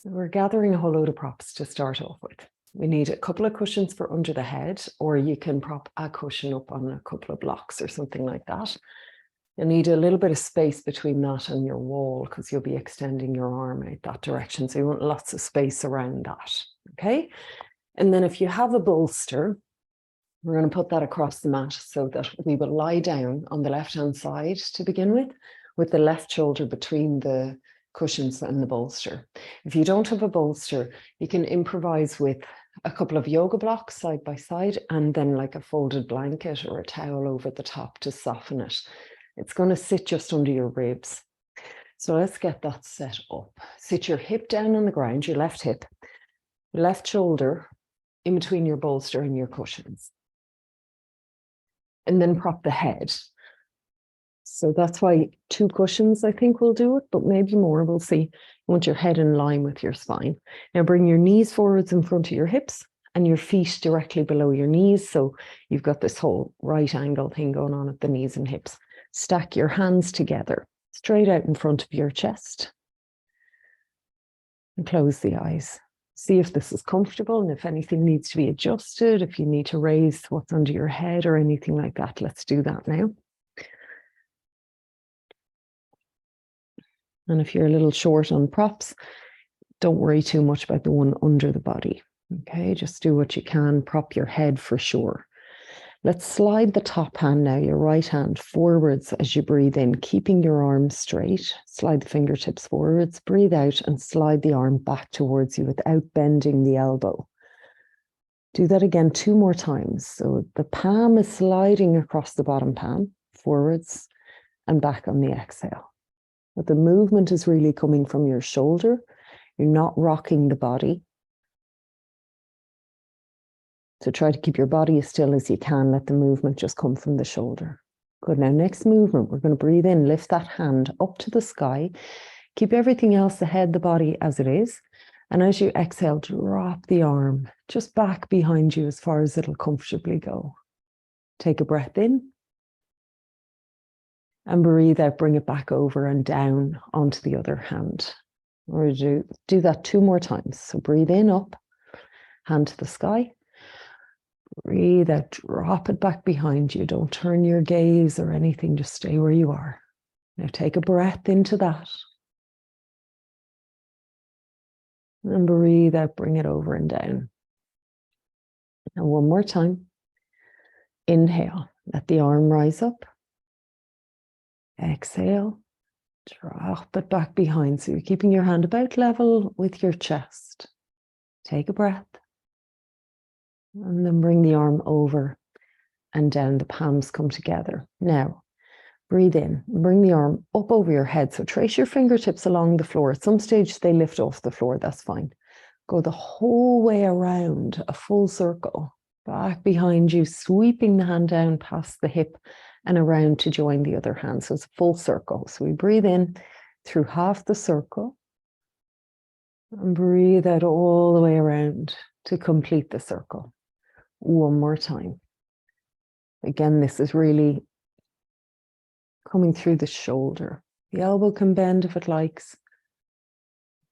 So we're gathering a whole load of props to start off with. We need a couple of cushions for under the head, or you can prop a cushion up on a couple of blocks or something like that. You'll need a little bit of space between that and your wall because you'll be extending your arm out that direction. So you want lots of space around that, okay? And then if you have a bolster, we're going to put that across the mat so that we will lie down on the left-hand side to begin with the left shoulder between the cushions and the bolster. If you don't have a bolster, you can improvise with a couple of yoga blocks side by side and then like a folded blanket or a towel over the top to soften it. It's going to sit just under your ribs. So let's get that set up. Sit your hip down on the ground, your left hip, your left shoulder in between your bolster and your cushions. And then prop the head. So that's why 2 cushions, I think, will do it, but maybe more, we'll see. You want your head in line with your spine. Now bring your knees forwards in front of your hips and your feet directly below your knees. So you've got this whole right angle thing going on at the knees and hips. Stack your hands together, straight out in front of your chest. And close the eyes. See if this is comfortable and if anything needs to be adjusted, if you need to raise what's under your head or anything like that. Let's do that now. And if you're a little short on props, don't worry too much about the one under the body. Okay, just do what you can. Prop your head for sure. Let's slide the top hand now, your right hand forwards as you breathe in, keeping your arms straight. Slide the fingertips forwards, breathe out and slide the arm back towards you without bending the elbow. Do that again 2 more times. So the palm is sliding across the bottom palm, forwards and back on the exhale. But the movement is really coming from your shoulder. You're not rocking the body. So try to keep your body as still as you can. Let the movement just come from the shoulder. Good. Now, next movement, we're going to breathe in, lift that hand up to the sky. Keep everything else, the head, the body as it is. And as you exhale, drop the arm just back behind you as far as it'll comfortably go. Take a breath in. And breathe out, bring it back over and down onto the other hand. Or do that 2 more times. So breathe in, up, hand to the sky. Breathe out, drop it back behind you. Don't turn your gaze or anything, just stay where you are. Now take a breath into that. And breathe out, bring it over and down. And one more time. Inhale, let the arm rise up. Exhale, drop it back behind. So you're keeping your hand about level with your chest. Take a breath. And then bring the arm over and down. The palms come together. Now, breathe in. Bring the arm up over your head. So trace your fingertips along the floor. At some stage, they lift off the floor. That's fine. Go the whole way around, a full circle. Back behind you, sweeping the hand down past the hip and around to join the other hand. So it's a full circle. So we breathe in through half the circle and breathe out all the way around to complete the circle. One more time. Again, this is really coming through the shoulder. The elbow can bend if it likes.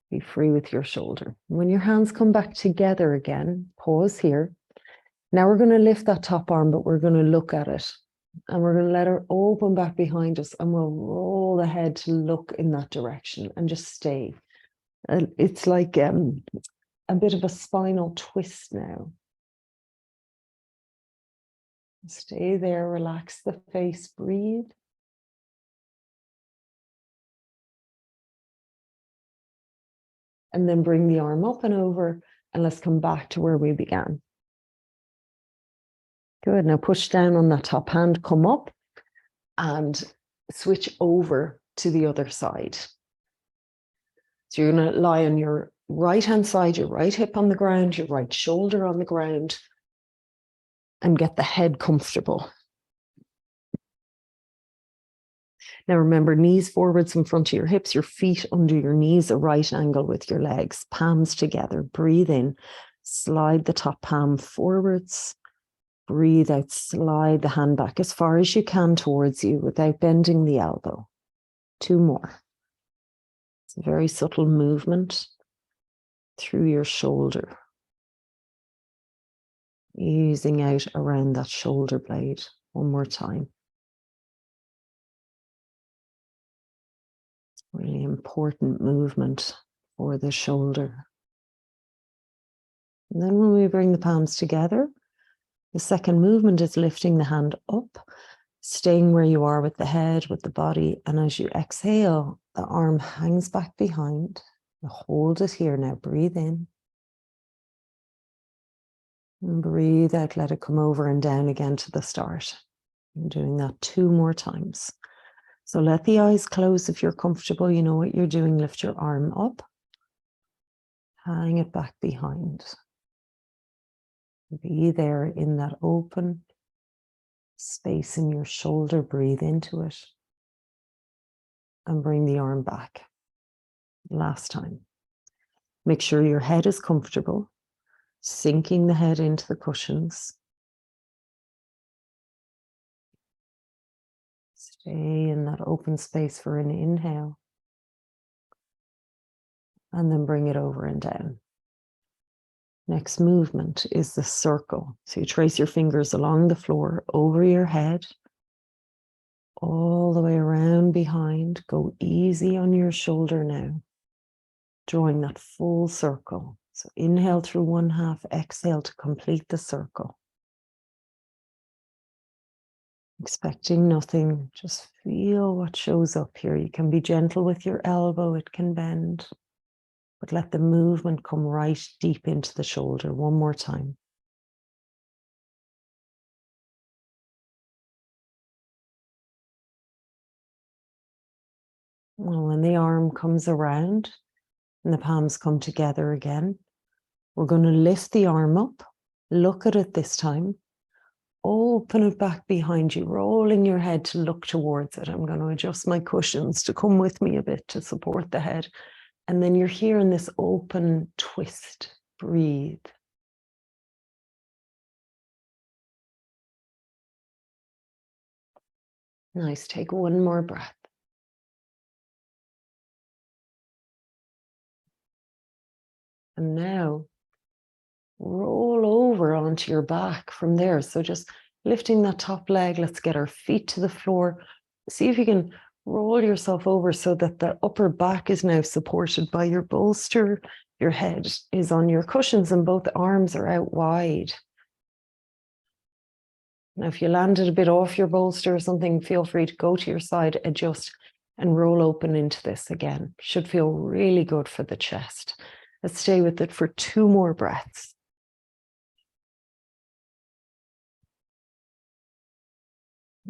Be free with your shoulder. When your hands come back together again, pause here. Now we're going to lift that top arm, but we're going to look at it. And we're going to let her open back behind us and we'll roll the head to look in that direction and just stay. It's like a bit of a spinal twist now. Stay there, relax the face, breathe. And then bring the arm up and over and let's come back to where we began. Good. Now push down on that top hand, come up and switch over to the other side. So you're going to lie on your right hand side, your right hip on the ground, your right shoulder on the ground, and get the head comfortable. Now remember, knees forwards in front of your hips, your feet under your knees, a right angle with your legs, palms together. Breathe in, slide the top palm forwards. Breathe out, slide the hand back as far as you can towards you without bending the elbow. 2 more. It's a very subtle movement. through your shoulder, easing out around that shoulder blade. One more time. Really important movement for the shoulder. And then when we bring the palms together, the second movement is lifting the hand up, staying where you are with the head, with the body. And as you exhale, the arm hangs back behind. You hold it here now. Breathe in. And breathe out. Let it come over and down again to the start. I'm doing that 2 more times. So let the eyes close if you're comfortable. You know what you're doing. Lift your arm up. Hang it back behind. Be there in that open space in your shoulder. Breathe into it. And bring the arm back. Last time. Make sure your head is comfortable. Sinking the head into the cushions. Stay in that open space for an inhale. And then bring it over and down. Next movement is the circle. So you trace your fingers along the floor, over your head, all the way around behind. Go easy on your shoulder now, drawing that full circle. So inhale through one half, exhale to complete the circle. Expecting nothing, just feel what shows up here. You can be gentle with your elbow, it can bend. But let the movement come right deep into the shoulder. One more time. Well, when the arm comes around and the palms come together again, we're going to lift the arm up. Look at it this time. Open it back behind you, rolling your head to look towards it. I'm going to adjust my cushions to come with me a bit to support the head. And then you're here in this open twist. Breathe. Nice. Take one more breath. And now roll over onto your back from there. So just lifting that top leg. Let's get our feet to the floor. See if you can roll yourself over so that the upper back is now supported by your bolster. Your head is on your cushions and both arms are out wide. Now, if you landed a bit off your bolster or something, feel free to go to your side, adjust, and roll open into this again. Should feel really good for the chest. Let's stay with it for 2 more breaths.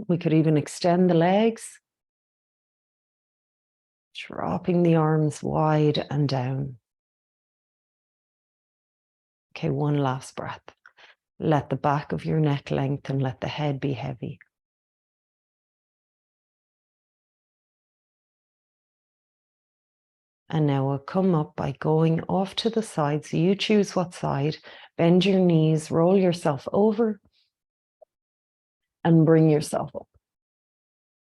We could even extend the legs. Dropping the arms wide and down. Okay, one last breath. Let the back of your neck lengthen, let the head be heavy. And now we'll come up by going off to the side. So you choose what side. Bend your knees, roll yourself over, and bring yourself up.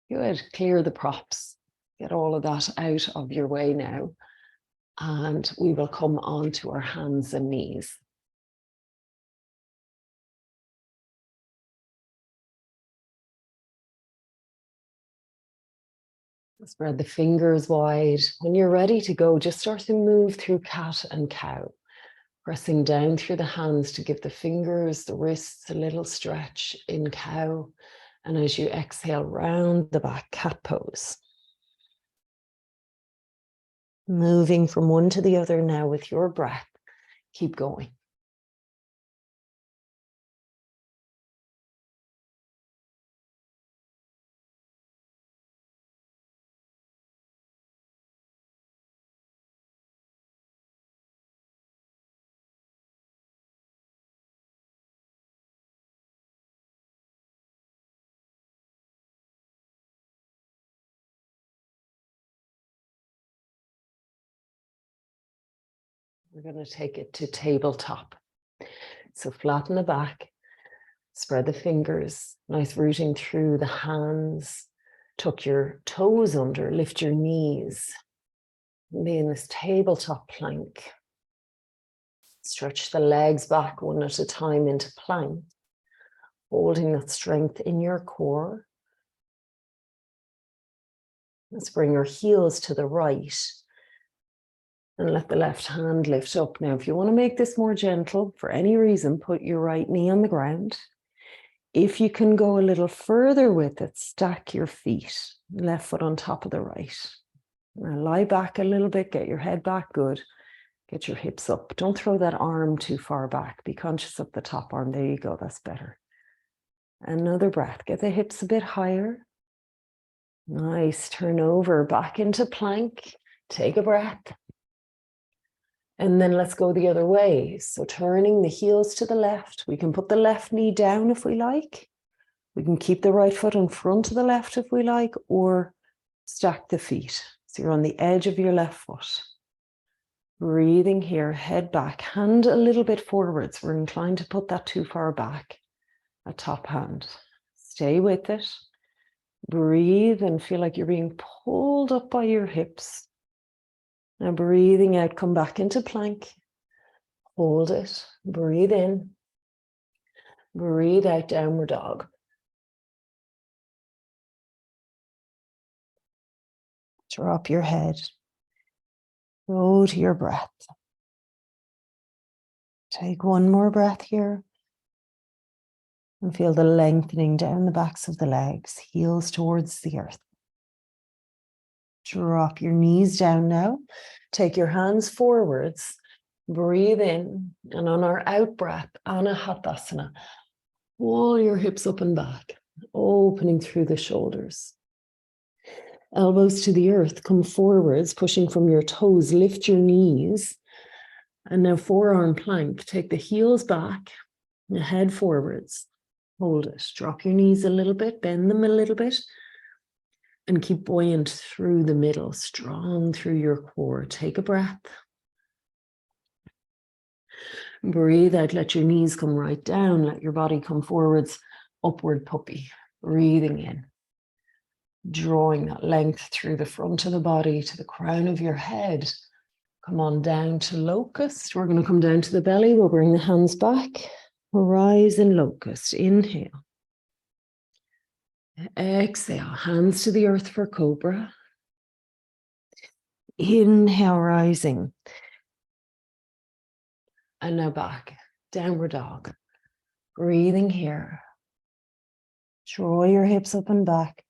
Good. Clear the props. Get all of that out of your way now. And we will come on to our hands and knees. Spread the fingers wide. When you're ready to go, just start to move through cat and cow. Pressing down through the hands to give the fingers, the wrists a little stretch in cow. And as you exhale, round the back, cat pose. Moving from one to the other now with your breath. Keep going. We're going to take it to tabletop. So flatten the back, spread the fingers, nice rooting through the hands, tuck your toes under, lift your knees, be in this tabletop plank. Stretch the legs back one at a time into plank, holding that strength in your core. Let's bring our heels to the right and let the left hand lift up. Now, if you want to make this more gentle, for any reason, put your right knee on the ground. If you can go a little further with it, stack your feet, left foot on top of the right. Now lie back a little bit, get your head back, good. Get your hips up. Don't throw that arm too far back. Be conscious of the top arm. There you go, that's better. Another breath, get the hips a bit higher. Nice, turn over, back into plank. Take a breath. And then let's go the other way. So turning the heels to the left. We can put the left knee down if we like. We can keep the right foot in front of the left if we like, or stack the feet. So you're on the edge of your left foot. Breathing here, head back, hand a little bit forwards. We're inclined to put that too far back. A top hand. Stay with it. Breathe and feel like you're being pulled up by your hips. Now breathing out, come back into plank. Hold it. Breathe in. Breathe out, downward dog. Drop your head. Go to your breath. Take one more breath here. And feel the lengthening down the backs of the legs, heels towards the earth. Drop your knees down now. Take your hands forwards. Breathe in. And on our out breath, Anahatasana. Pull your hips up and back, opening through the shoulders. Elbows to the earth, come forwards, pushing from your toes, lift your knees. And now forearm plank, take the heels back, the head forwards, hold it. Drop your knees a little bit, bend them a little bit, and keep buoyant through the middle, strong through your core. Take a breath. Breathe out, let your knees come right down, let your body come forwards, upward puppy. Breathing in. Drawing that length through the front of the body to the crown of your head. Come on down to locust. We're going to come down to the belly. We'll bring the hands back. Rise in locust. Inhale. Exhale. Hands to the earth for cobra. Inhale, rising. And now back. Downward dog. Breathing here. Draw your hips up and back.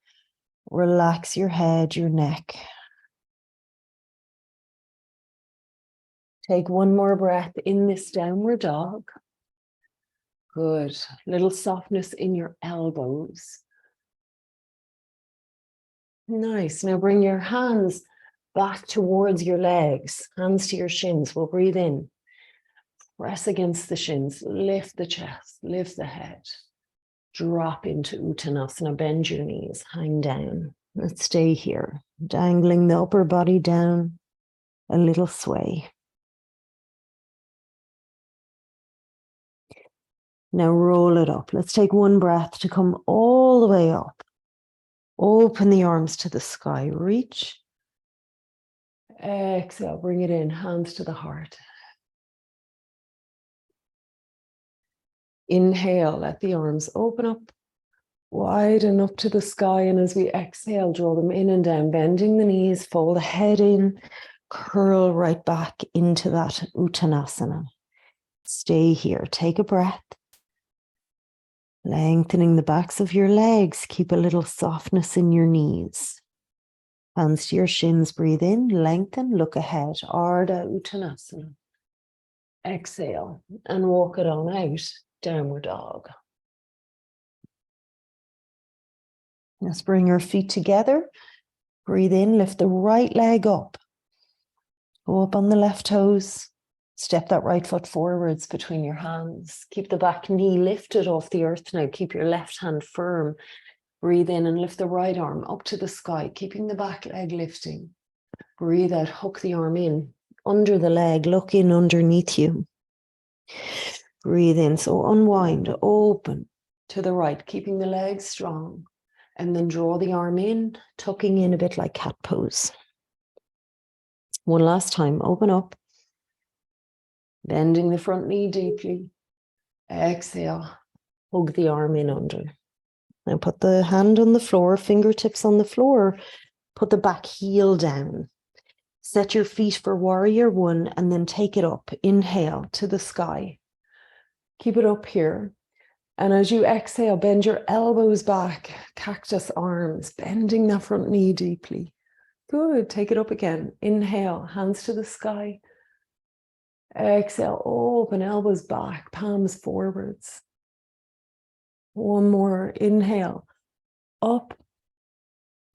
Relax your head, your neck. Take one more breath in this downward dog. Good. Little softness in your elbows. Nice. Now bring your hands back towards your legs. Hands to your shins. We'll breathe in. Press against the shins. Lift the chest. Lift the head. Drop into Uttanasana, bend your knees, hang down. Let's stay here, dangling the upper body down, a little sway. Now roll it up. Let's take one breath to come all the way up. Open the arms to the sky, reach. Exhale, bring it in, hands to the heart. Inhale, let the arms open up, widen up to the sky. And as we exhale, draw them in and down, bending the knees, fold the head in, curl right back into that Uttanasana. Stay here, take a breath. Lengthening the backs of your legs, keep a little softness in your knees. Hands to your shins, breathe in, lengthen, look ahead, Ardha Uttanasana. Exhale and walk it on out. Downward dog. Let's bring your feet together. Breathe in, lift the right leg up. Go up on the left toes. Step that right foot forwards between your hands. Keep the back knee lifted off the earth now. Keep your left hand firm. Breathe in and lift the right arm up to the sky, keeping the back leg lifting. Breathe out, hook the arm in under the leg, look in underneath you. Breathe in, so unwind, open to the right, keeping the legs strong. And then draw the arm in, tucking in a bit like cat pose. One last time, open up. Bending the front knee deeply. Exhale. Hug the arm in under. Now put the hand on the floor, fingertips on the floor. Put the back heel down. Set your feet for warrior one and then take it up. Inhale to the sky. Keep it up here. And as you exhale, bend your elbows back, cactus arms, bending that front knee deeply. Good. Take it up again. Inhale, hands to the sky. Exhale, open elbows back, palms forwards. One more. Inhale, up.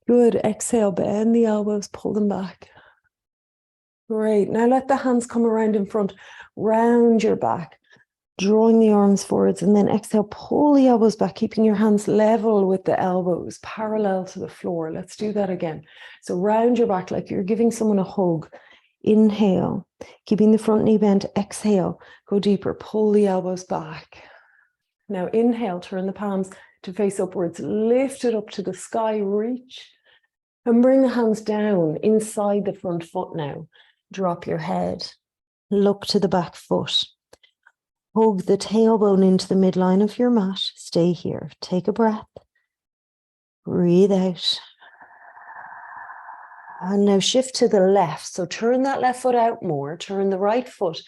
Good. Exhale, bend the elbows, pull them back. Great. Now let the hands come around in front. Round your back, drawing the arms forwards, and then exhale, pull the elbows back, keeping your hands level with the elbows, parallel to the floor. Let's do that again. So round your back like you're giving someone a hug. Inhale, keeping the front knee bent. Exhale, go deeper, pull the elbows back. Now inhale, turn the palms to face upwards, lift it up to the sky, reach, and bring the hands down inside the front foot now. Drop your head, look to the back foot. Hug the tailbone into the midline of your mat. Stay here. Take a breath. Breathe out. And now shift to the left. So turn that left foot out more. Turn the right foot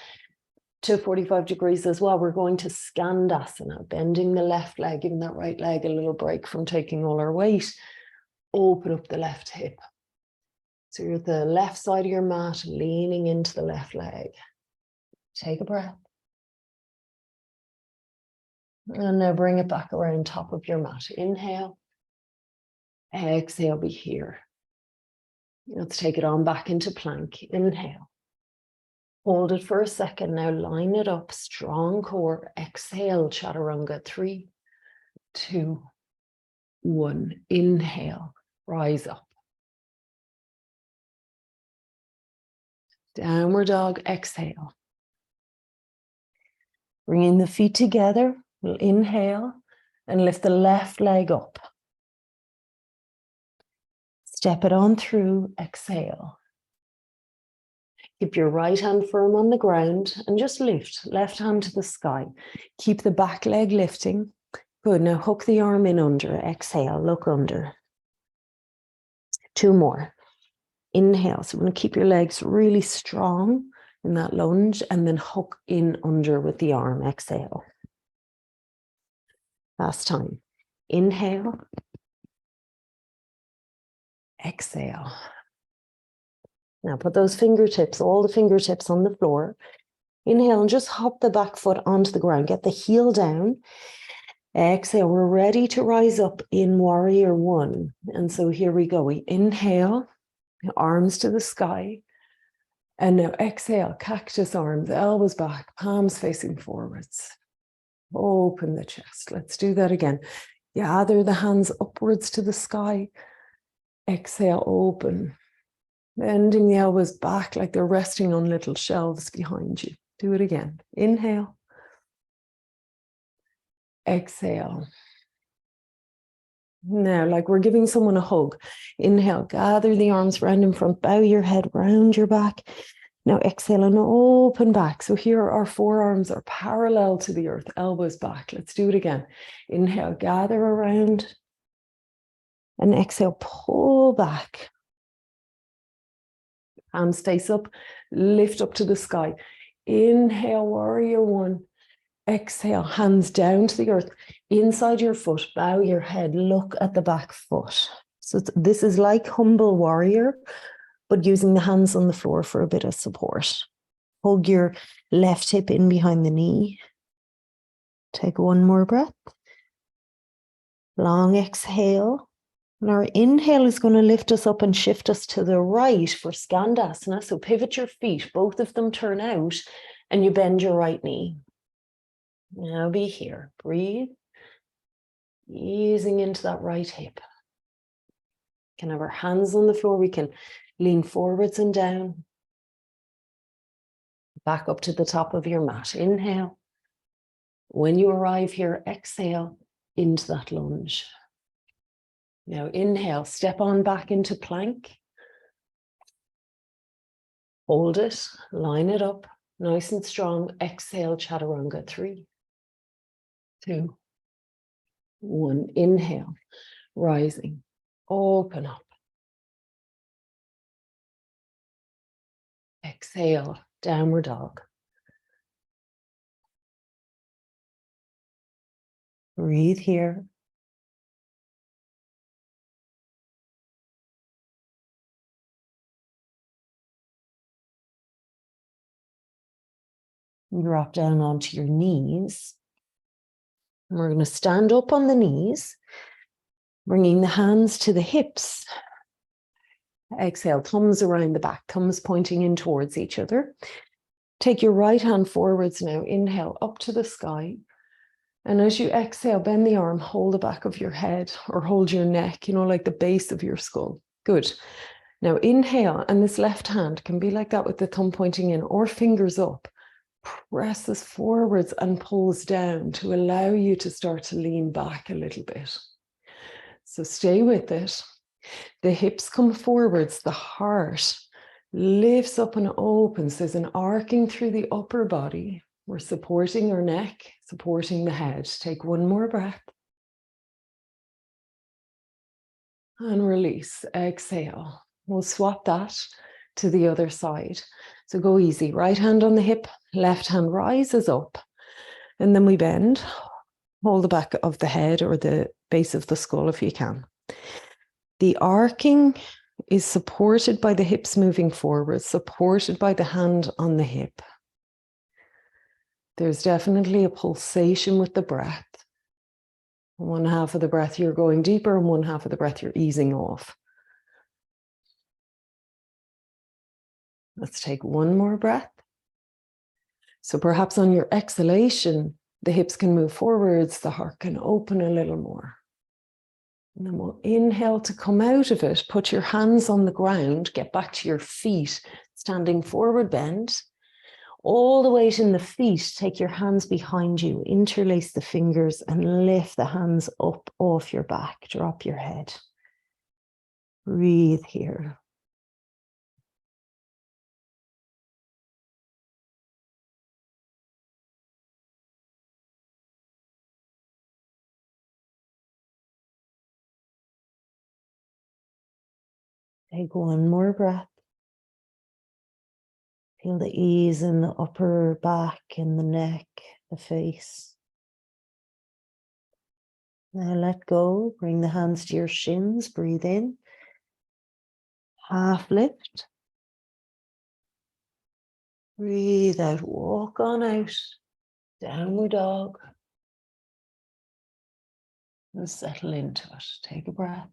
to 45 degrees as well. We're going to skandasana, bending the left leg, giving that right leg a little break from taking all our weight. Open up the left hip. So you're at the left side of your mat, leaning into the left leg. Take a breath. And now bring it back around top of your mat. Inhale. Exhale, be here. Let's take it on back into plank. Inhale. Hold it for a second. Now line it up. Strong core. Exhale, chaturanga. 3, 2, 1. Inhale. Rise up. Downward dog. Exhale. Bringing the feet together. We'll inhale and lift the left leg up. Step it on through. Exhale. Keep your right hand firm on the ground and just lift. Left hand to the sky. Keep the back leg lifting. Good. Now hook the arm in under. Exhale. Look under. 2 more. Inhale. So we're going to keep your legs really strong in that lunge and then hook in under with the arm. Exhale. Last time. Inhale. Exhale. Now put those fingertips, all the fingertips on the floor. Inhale and just hop the back foot onto the ground. Get the heel down. Exhale. We're ready to rise up in warrior one. And so here we go. We inhale, arms to the sky. And now exhale, cactus arms, elbows back, palms facing forwards. Open the chest. Let's do that again. Gather the hands upwards to the sky. Exhale, open. Bending the elbows back like they're resting on little shelves behind you. Do it again. Inhale. Exhale. Now, like we're giving someone a hug. Inhale, gather the arms round in front, bow your head, round your back. Now exhale and open back. So here our forearms are parallel to the earth, elbows back. Let's do it again. Inhale, gather around. And exhale, pull back. Hands face up, lift up to the sky. Inhale, warrior one. Exhale, hands down to the earth. Inside your foot, bow your head, look at the back foot. So this is like humble warrior, but using the hands on the floor for a bit of support. Hug your left hip in behind the knee. Take one more breath. Long exhale. And our inhale is going to lift us up and shift us to the right for skandasana. So pivot your feet, both of them turn out, and you bend your right knee. Now be here. Breathe. Easing into that right hip. Can have our hands on the floor. We can lean forwards and down. Back up to the top of your mat. Inhale. When you arrive here, exhale into that lunge. Now inhale, step on back into plank. Hold it, line it up. Nice and strong. Exhale, chaturanga. 3, 2, 1. Inhale, rising. Open up. Exhale, downward dog. Breathe here. Drop down onto your knees. And we're going to stand up on the knees, bringing the hands to the hips. Exhale, thumbs around the back, thumbs pointing in towards each other. Take your right hand forwards now. Inhale up to the sky. And as you exhale, bend the arm, hold the back of your head or hold your neck, like the base of your skull. Good. Now inhale, and this left hand can be like that with the thumb pointing in or fingers up. Presses forwards and pulls down to allow you to start to lean back a little bit. So stay with it. The hips come forwards, the heart lifts up and opens. There's an arcing through the upper body. We're supporting our neck, supporting the head. Take one more breath. And release. Exhale. We'll swap that to the other side. So go easy. Right hand on the hip, left hand rises up. And then we bend. Hold the back of the head or the base of the skull if you can. The arcing is supported by the hips moving forward, supported by the hand on the hip. There's definitely a pulsation with the breath. One half of the breath you're going deeper and one half of the breath you're easing off. Let's take one more breath. So perhaps on your exhalation, the hips can move forwards, the heart can open a little more. And then we'll inhale to come out of it. Put your hands on the ground, get back to your feet, standing forward bend. All the weight in the feet, take your hands behind you, interlace the fingers and lift the hands up off your back, drop your head. Breathe here. Take one more breath. Feel the ease in the upper back, in the neck, the face. Now let go. Bring the hands to your shins. Breathe in. Half lift. Breathe out. Walk on out. Downward dog. And settle into it. Take a breath.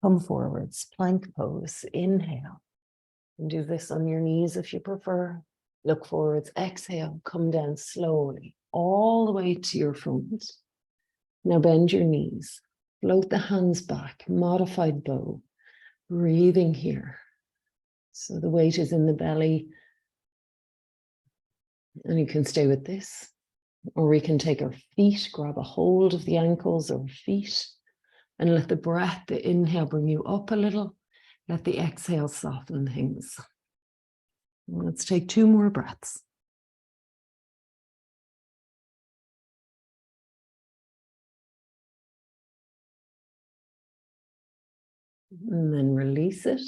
Come forwards, plank pose, inhale. And do this on your knees if you prefer. Look forwards, exhale, come down slowly, all the way to your front. Now bend your knees, float the hands back, modified bow, breathing here. So the weight is in the belly. And you can stay with this, or we can take our feet, grab a hold of the ankles or feet. And let the breath, the inhale, bring you up a little. Let the exhale soften things. Let's take 2 more breaths. And then release it.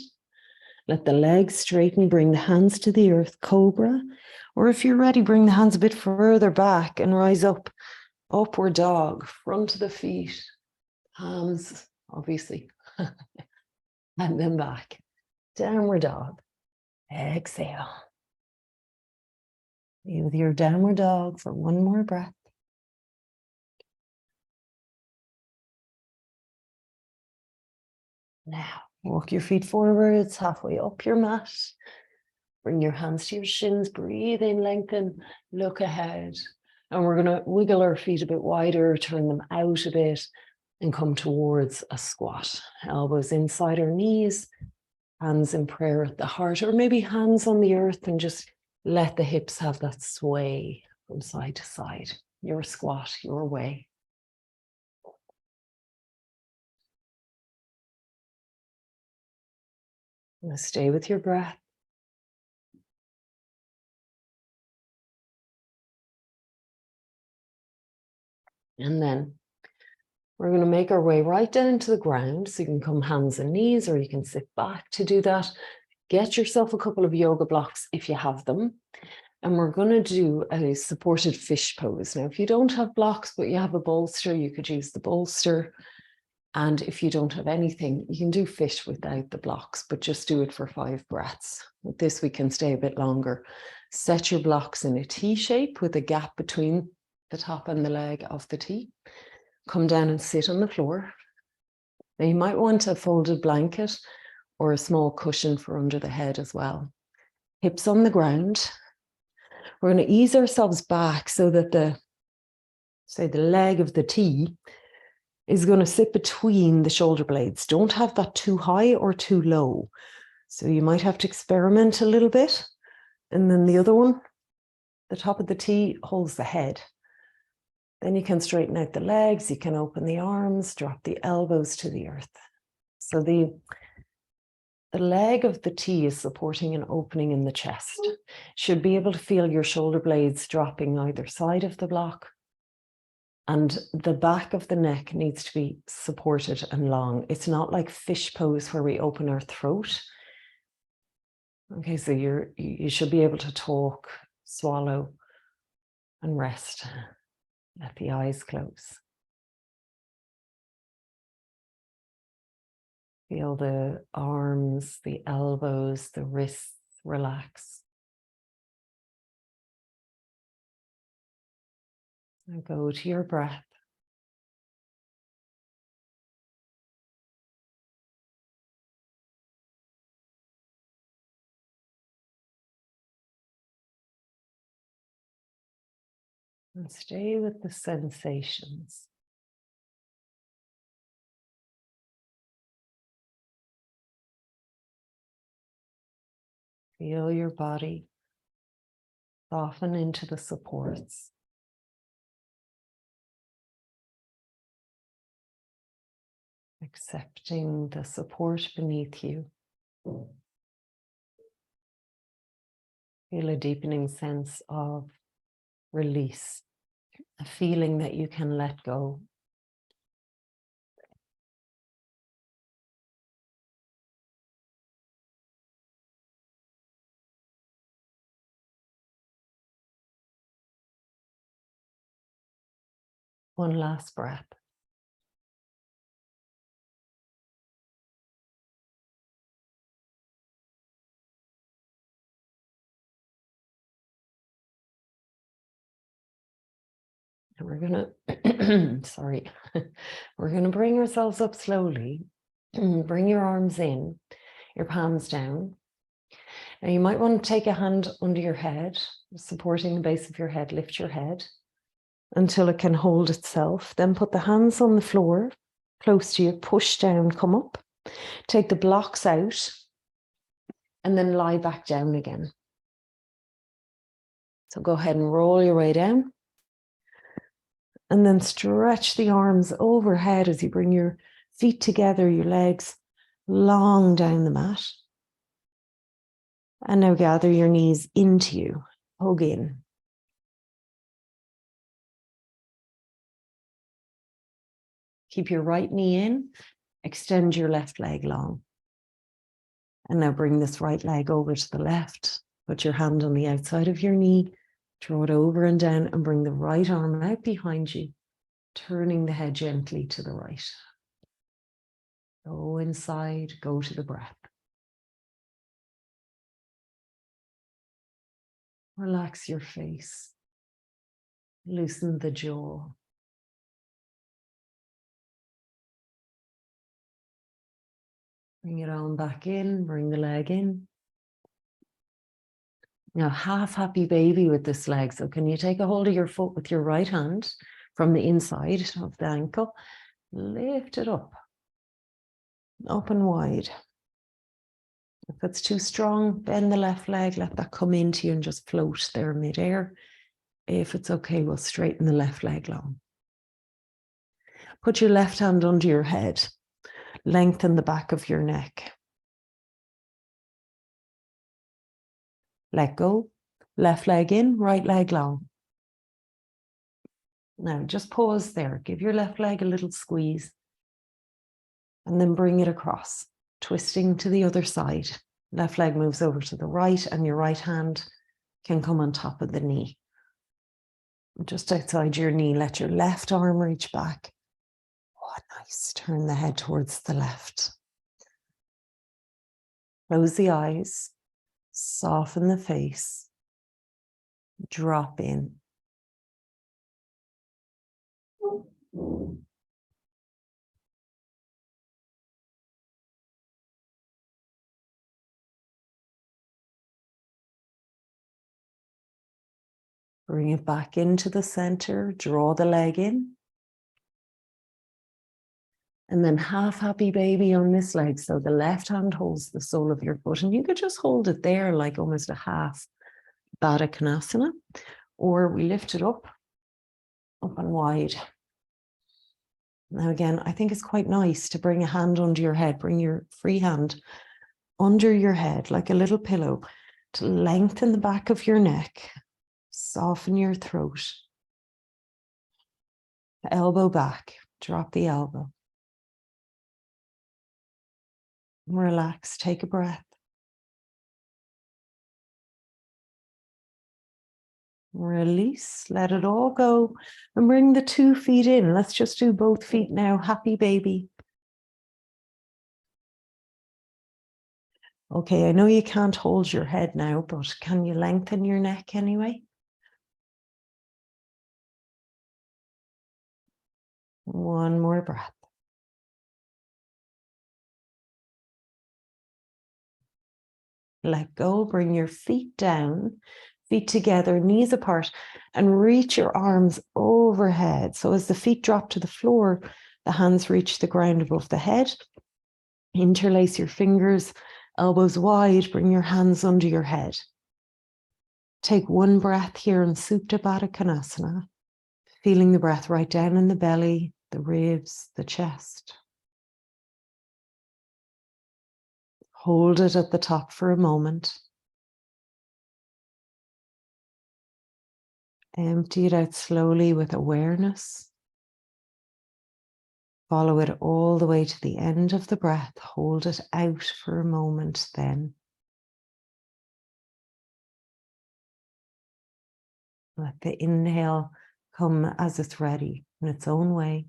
Let the legs straighten, bring the hands to the earth, cobra. Or if you're ready, bring the hands a bit further back and rise up. Upward dog, front of the feet. Palms, obviously, and then back. Downward dog. Exhale. Be with your downward dog for 1 more breath. Now, walk your feet forwards, halfway up your mat. Bring your hands to your shins, breathe in, lengthen, look ahead. And we're going to wiggle our feet a bit wider, turn them out a bit, and come towards a squat. Elbows inside our knees, hands in prayer at the heart, or maybe hands on the earth, and just let the hips have that sway from side to side. Your squat, your way. Stay with your breath. And then we're going to make our way right down into the ground. So you can come hands and knees, or you can sit back to do that. Get yourself a couple of yoga blocks if you have them. And we're going to do a supported fish pose. Now, if you don't have blocks, but you have a bolster, you could use the bolster. And if you don't have anything, you can do fish without the blocks, but just do it for 5 breaths. With this, we can stay a bit longer. Set your blocks in a T shape with a gap between the top and the leg of the T. Come down and sit on the floor. Now, you might want a folded blanket or a small cushion for under the head as well. Hips on the ground. We're going to ease ourselves back so that the leg of the T is going to sit between the shoulder blades. Don't have that too high or too low. So you might have to experiment a little bit. And then the other one, the top of the T holds the head. Then you can straighten out the legs. You can open the arms, drop the elbows to the earth. So the leg of the T is supporting an opening in the chest. Should be able to feel your shoulder blades dropping either side of the block. And the back of the neck needs to be supported and long. It's not like fish pose where we open our throat. Okay, so you should be able to talk, swallow, and rest. Let the eyes close. Feel the arms, the elbows, the wrists relax. Now go to your breath. And stay with the sensations. Feel your body soften into the supports. Accepting the support beneath you. Feel a deepening sense of release, a feeling that you can let go. One last breath. And we're gonna, sorry, we're gonna bring ourselves up slowly. Bring your arms in, your palms down. Now you might want to take a hand under your head, supporting the base of your head. Lift your head until it can hold itself. Then put the hands on the floor, close to you, push down, come up. Take the blocks out, and then lie back down again. So go ahead and roll your way down. And then stretch the arms overhead as you bring your feet together, your legs long down the mat. And now gather your knees into you, hug in. Keep your right knee in, extend your left leg long. And now bring this right leg over to the left. Put your hand on the outside of your knee, draw it over and down, and bring the right arm out behind you, turning the head gently to the right. Go inside, go to the breath. Relax your face. Loosen the jaw. Bring it on back in, bring the leg in. Now, half happy baby with this leg. So can you take a hold of your foot with your right hand from the inside of the ankle? Lift it up and wide. If it's too strong, bend the left leg, let that come into you and just float there midair. If it's okay, we'll straighten the left leg long. Put your left hand under your head. Lengthen the back of your neck. Let go. Left leg in, right leg long. Now just pause there. Give your left leg a little squeeze. And then bring it across, twisting to the other side. Left leg moves over to the right and your right hand can come on top of the knee. Just outside your knee, let your left arm reach back. Oh, nice. Turn the head towards the left. Close the eyes. Soften the face. Drop in. Bring it back into the center. Draw the leg in. And then half happy baby on this leg. So the left hand holds the sole of your foot. And you could just hold it there like almost a half Uttanasana. Or we lift it up and wide. Now again, I think it's quite nice to bring a hand under your head. Bring your free hand under your head like a little pillow to lengthen the back of your neck. Soften your throat. Elbow back. Drop the elbow. Relax. Take a breath. Release. Let it all go. And bring the 2 feet in. Let's just do both feet now. Happy baby. Okay, I know you can't hold your head now, but can you lengthen your neck anyway? One more breath. Let go, bring your feet down, feet together, knees apart, and reach your arms overhead. So as the feet drop to the floor, the hands reach the ground above the head. Interlace your fingers, elbows wide, bring your hands under your head. Take one breath here in Supta Baddha Konasana, feeling the breath right down in the belly, the ribs, the chest. Hold it at the top for a moment. Empty it out slowly with awareness. Follow it all the way to the end of the breath. Hold it out for a moment then. Let the inhale come as it's ready in its own way.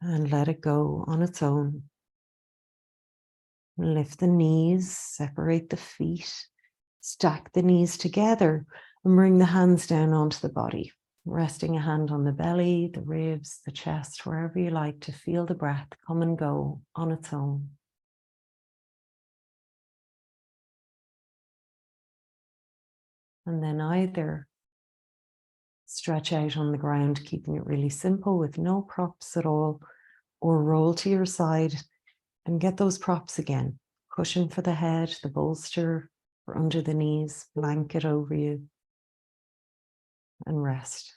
And let it go on its own. Lift the knees, separate the feet, stack the knees together, and bring the hands down onto the body. Resting a hand on the belly, the ribs, the chest, wherever you like to feel the breath come and go on its own. And then either stretch out on the ground, keeping it really simple with no props at all, or roll to your side and get those props again. Cushion for the head, the bolster for under the knees, blanket over you, and rest.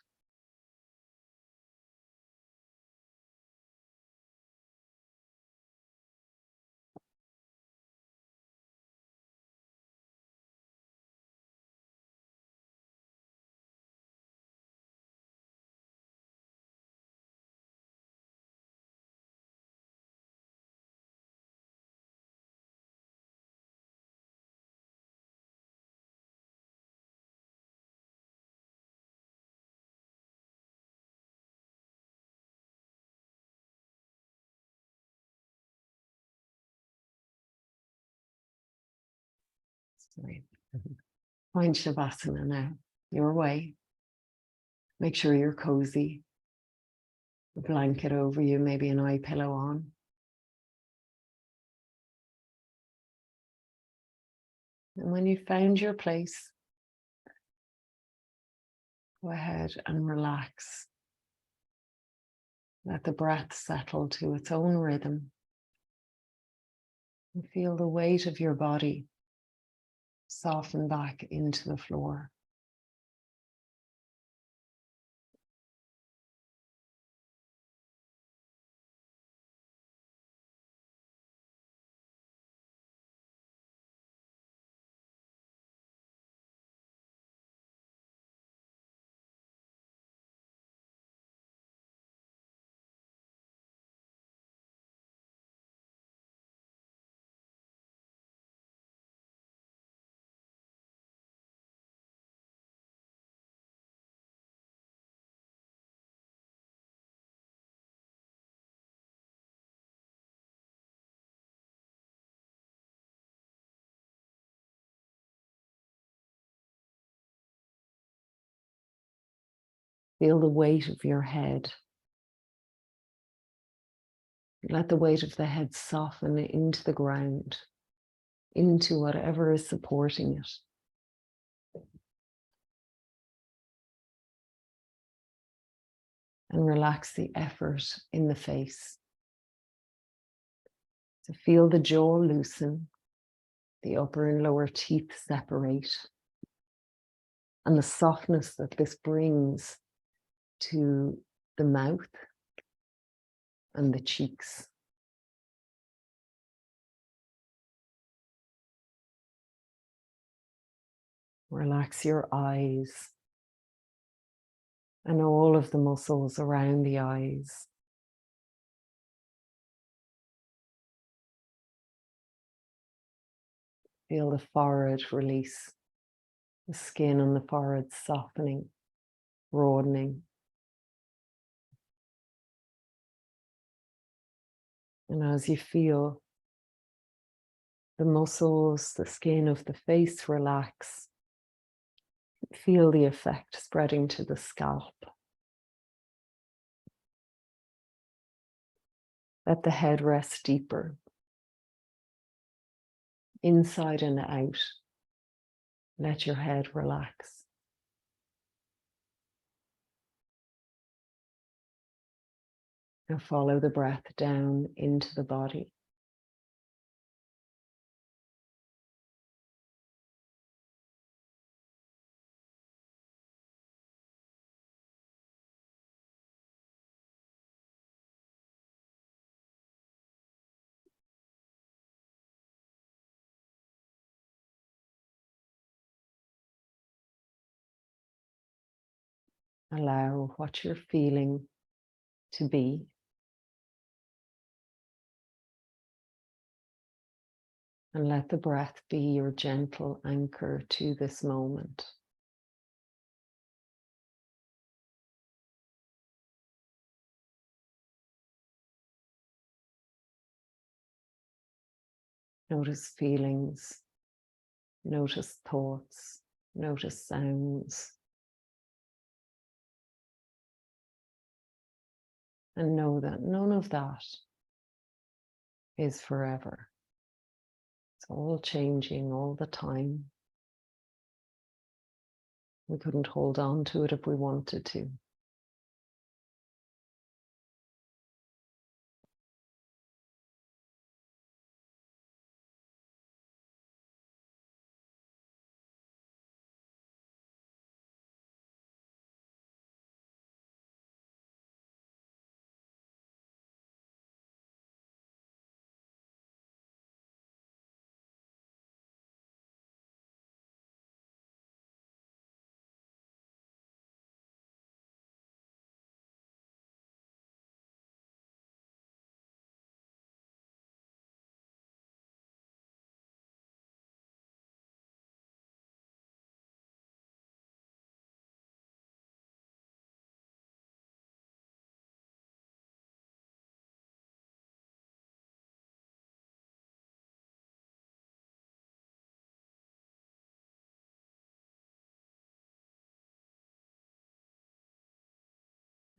Sorry. Find Shavasana now, your way. Make sure you're cozy. A blanket over you, maybe an eye pillow on. And when you've found your place, go ahead and relax. Let the breath settle to its own rhythm. And feel the weight of your body soften back into the floor. Feel the weight of your head. Let the weight of the head soften into the ground, into whatever is supporting it. And relax the effort in the face. So feel the jaw loosen, the upper and lower teeth separate, and the softness that this brings to the mouth and the cheeks. Relax your eyes and all of the muscles around the eyes. Feel the forehead release, the skin on the forehead softening, broadening. And as you feel the muscles, the skin of the face relax, feel the effect spreading to the scalp. Let the head rest deeper, inside and out. Let your head relax. Now follow the breath down into the body. Allow what you're feeling to be. And let the breath be your gentle anchor to this moment. Notice feelings, notice thoughts, notice sounds. And know that none of that is forever. It's all changing all the time. We couldn't hold on to it if we wanted to.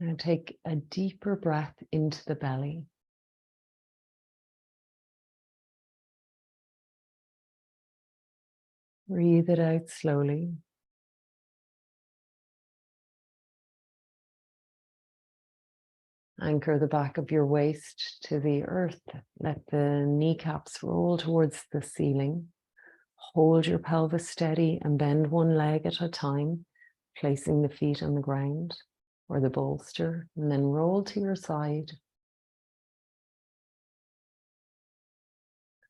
Now take a deeper breath into the belly. Breathe it out slowly. Anchor the back of your waist to the earth. Let the kneecaps roll towards the ceiling. Hold your pelvis steady and bend one leg at a time, placing the feet on the ground or the bolster, and then roll to your side.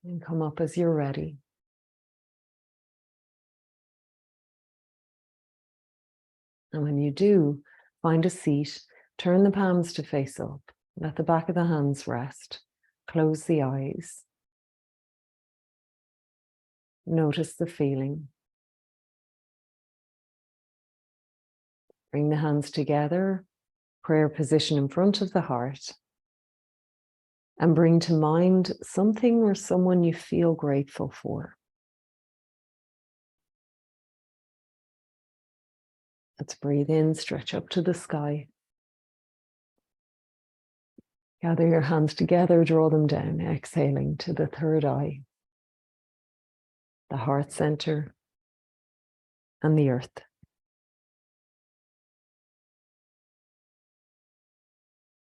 And come up as you're ready. And when you do, find a seat, turn the palms to face up, let the back of the hands rest, close the eyes. Notice the feeling. Bring the hands together, prayer position in front of the heart, and bring to mind something or someone you feel grateful for. Let's breathe in, stretch up to the sky. Gather your hands together, draw them down, exhaling to the third eye, the heart center, and the earth.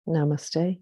Namaste.